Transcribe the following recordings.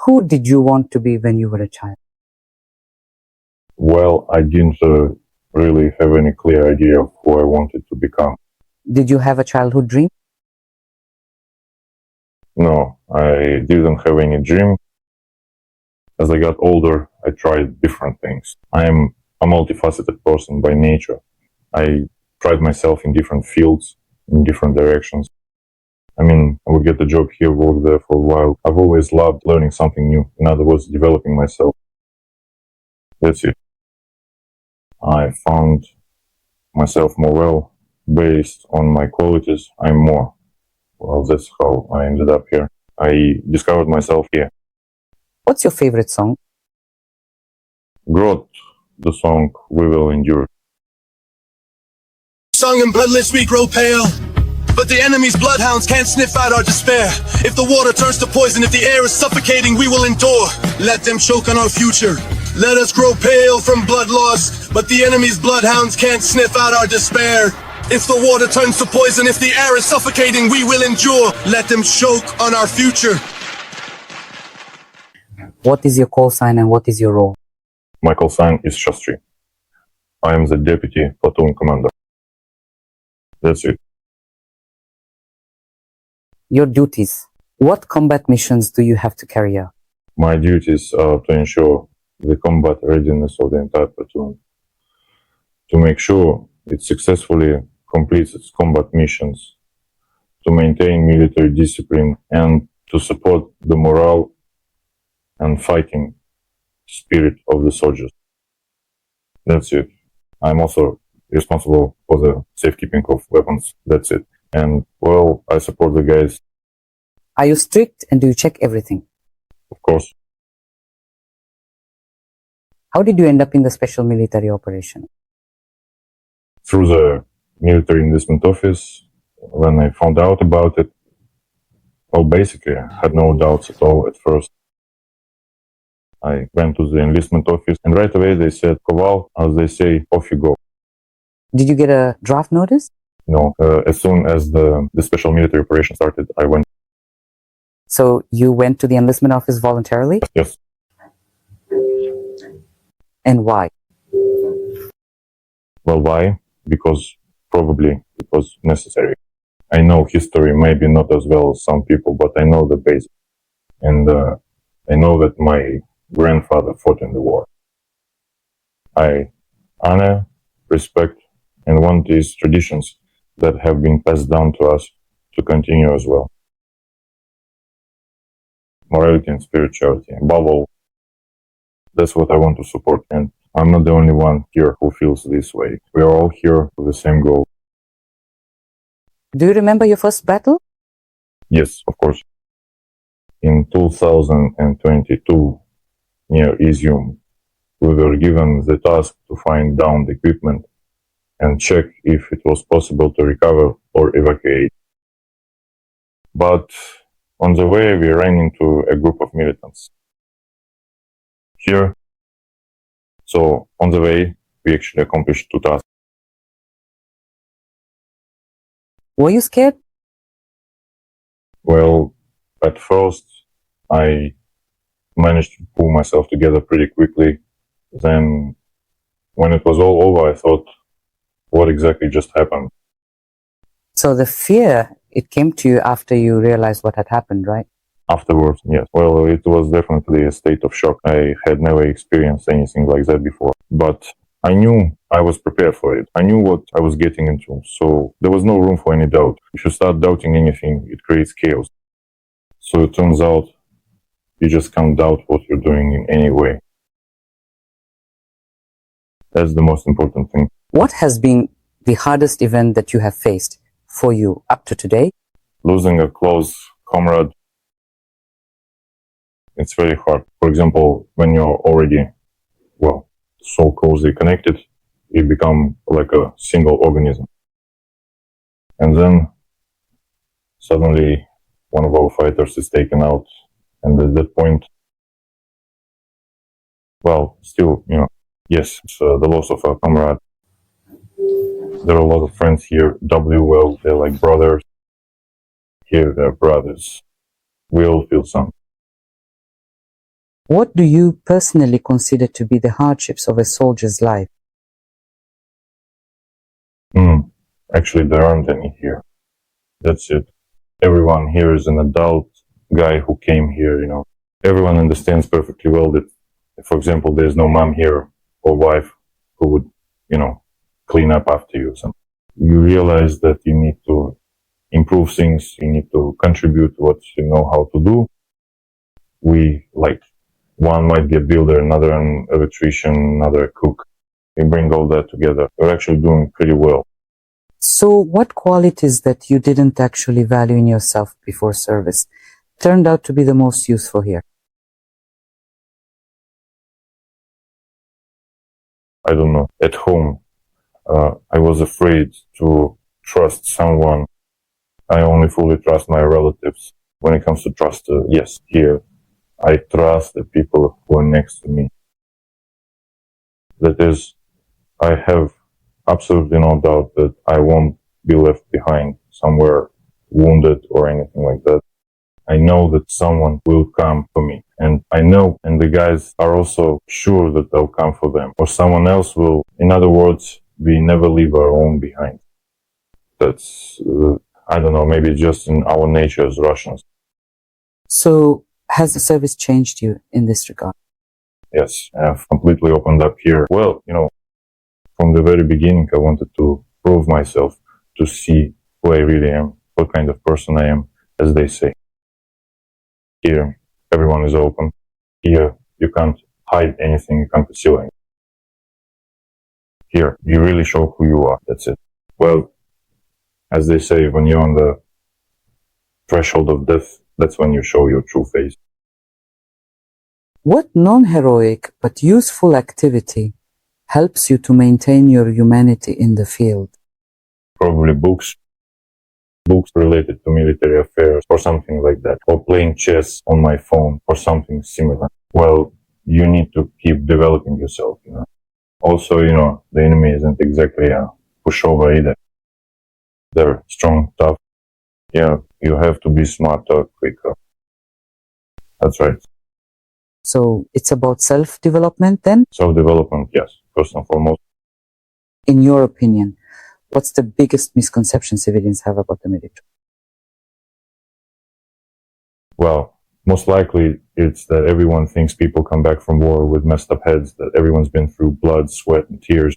Who did you want to be when you were a child? Well, I didn't really have any clear idea of who I wanted to become. Did you have a childhood dream? No, I didn't have any dream. As I got older, I tried different things. I'm a multifaceted person by nature. I tried myself in different fields, in different directions. I mean, I would get a job here, work there for a while. I've always loved learning something new. In other words, developing myself. That's it. I found myself more well based on my qualities. I'm more. Well, that's how I ended up here. I discovered myself here. What's your favorite song? Growth, the song We Will Endure. Sung and bloodless we grow pale, but the enemy's bloodhounds can't sniff out our despair. If the water turns to poison, if the air is suffocating, we will endure. Let them choke on our future. Let us grow pale from blood loss, but the enemy's bloodhounds can't sniff out our despair. If the water turns to poison, if the air is suffocating, we will endure. Let them choke on our future. What is your call sign and what is your role? My call sign is Shustry. I am the deputy platoon commander. That's it. Your duties. What combat missions do you have to carry out? My duties are to ensure the combat readiness of the entire platoon, to make sure it successfully completes its combat missions, to maintain military discipline, and to support the morale and fighting spirit of the soldiers. That's it. I'm also responsible for the safekeeping of weapons. That's it. And, well, I support the guys. Are you strict and do you check everything? Of course. How did you end up in the special military operation? Through the military enlistment office, when I found out about it, well, basically, I had no doubts at all at first. I went to the enlistment office and right away they said, Koval, as they say, off you go. Did you get a draft notice? No, as soon as the special military operation started, I went. So you went to the enlistment office voluntarily? Yes. And why? Well, why? Because probably it was necessary. I know history, maybe not as well as some people, but I know the basics. And I know that my grandfather fought in the war. I honor, respect, and want these traditions that have been passed down to us to continue as well. Morality and spirituality, above all, that's what I want to support. And I'm not the only one here who feels this way. We are all here with the same goal. Do you remember your first battle? Yes, of course. In 2022, near Izyum, we were given the task to find downed equipment and check if it was possible to recover or evacuate. But on the way, we ran into a group of militants. Here, so on the way, we actually accomplished two tasks. Were you scared? Well, at first, I managed to pull myself together pretty quickly. Then, when it was all over, I thought, what exactly just happened? So the fear, it came to you after you realized what had happened, right? Afterwards, yes. Well, it was definitely a state of shock. I had never experienced anything like that before. But I knew I was prepared for it. I knew what I was getting into. So there was no room for any doubt. If you start doubting anything, it creates chaos. So it turns out you just can't doubt what you're doing in any way. That's the most important thing. What has been the hardest event that you have faced for you up to today? Losing a close comrade, it's very hard. For example, when you're already, well, so closely connected, you become like a single organism. And then suddenly one of our fighters is taken out. And at that point, well, still, yes, it's the loss of a comrade. There are a lot of friends here. Well, they're like brothers. Here, they're brothers. We all feel some. What do you personally consider to be the hardships of a soldier's life? Actually, there aren't any here. That's it. Everyone here is an adult guy who came here, Everyone understands perfectly well that, for example, there's no mom here or wife who would, clean up after you. So you realize that you need to improve things, you need to contribute what you know how to do. One might be a builder, another an electrician, another a cook. We bring all that together. We're actually doing pretty well. So what qualities that you didn't actually value in yourself before service turned out to be the most useful here? I don't know. At home, I was afraid to trust someone. I only fully trust my relatives. When it comes to trust, yes, here, I trust the people who are next to me. That is, I have absolutely no doubt that I won't be left behind somewhere wounded or anything like that. I know that someone will come for me, and I know, and the guys are also sure that they'll come for them, or someone else will. In other words, we never leave our own behind. That's, I don't know, maybe just in our nature as Russians. So has the service changed you in this regard? Yes, I've completely opened up here. Well, from the very beginning, I wanted to prove myself, to see who I really am, what kind of person I am, as they say. Here, everyone is open. Here, you can't hide anything, you can't conceal anything. Here, you really show who you are, that's it. Well, as they say, when you're on the threshold of death, that's when you show your true face. What non-heroic but useful activity helps you to maintain your humanity in the field? Probably books related to military affairs or something like that, or playing chess on my phone or something similar. Well, you need to keep developing yourself, Also, the enemy isn't exactly a pushover either. They're strong, tough. Yeah, you have to be smarter, quicker. That's right. So it's about self-development then? Self-development, yes, first and foremost. In your opinion, what's the biggest misconception civilians have about the military? Well, most likely it's that everyone thinks people come back from war with messed up heads, that everyone's been through blood, sweat, and tears.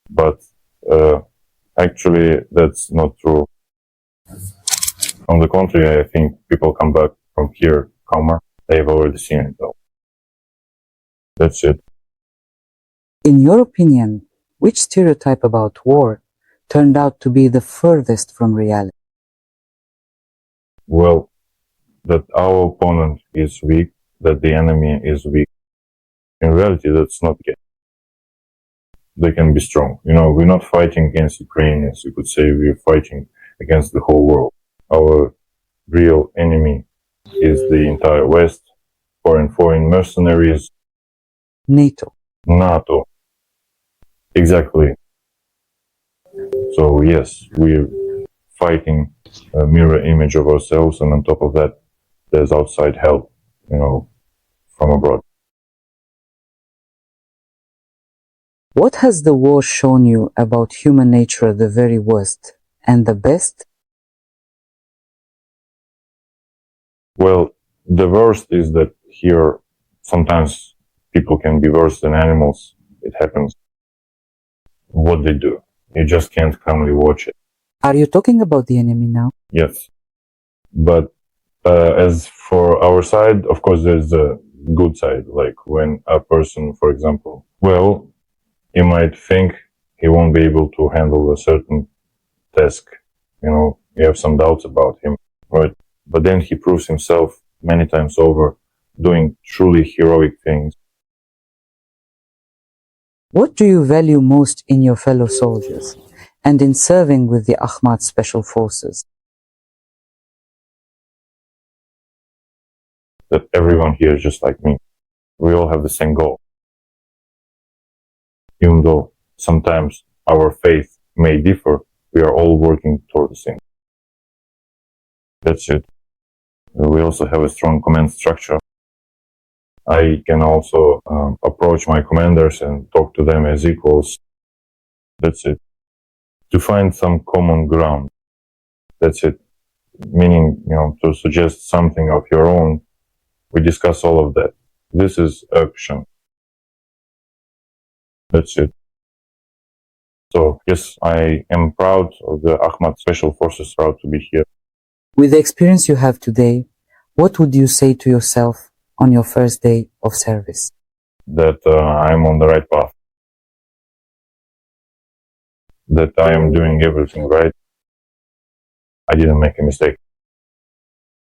But actually, that's not true. On the contrary, I think people come back from here calmer. They've already seen it though. That's it. In your opinion, which stereotype about war turned out to be the furthest from reality? Well, that our opponent is weak, that the enemy is weak. In reality, that's not the case. They can be strong. We're not fighting against Ukrainians. You could say we're fighting against the whole world. Our real enemy is the entire West, foreign mercenaries. NATO. Exactly. So yes, we're fighting a mirror image of ourselves, and on top of that, there's outside help, from abroad. What has the war shown you about human nature at the very worst, and the best? Well, the worst is that here, sometimes people can be worse than animals. It happens. What they do, you just can't calmly watch it. Are you talking about the enemy now? Yes. But as for our side, of course, there's a good side. Like when a person, for example, you might think he won't be able to handle a certain task. You have some doubts about him, right? But then he proves himself many times over, doing truly heroic things. What do you value most in your fellow soldiers and in serving with the Ahmad Special Forces? That everyone here is just like me. We all have the same goal. Even though sometimes our faith may differ, we are all working toward the same. That's it. We also have a strong command structure. I can also approach my commanders and talk to them as equals. That's it. To find some common ground. That's it. Meaning, to suggest something of your own. We discuss all of that. This is action. That's it. So, yes, I am proud of the Ahmad Special Forces, proud to be here. With the experience you have today, what would you say to yourself on your first day of service? That I'm on the right path. That I am doing everything right. I didn't make a mistake.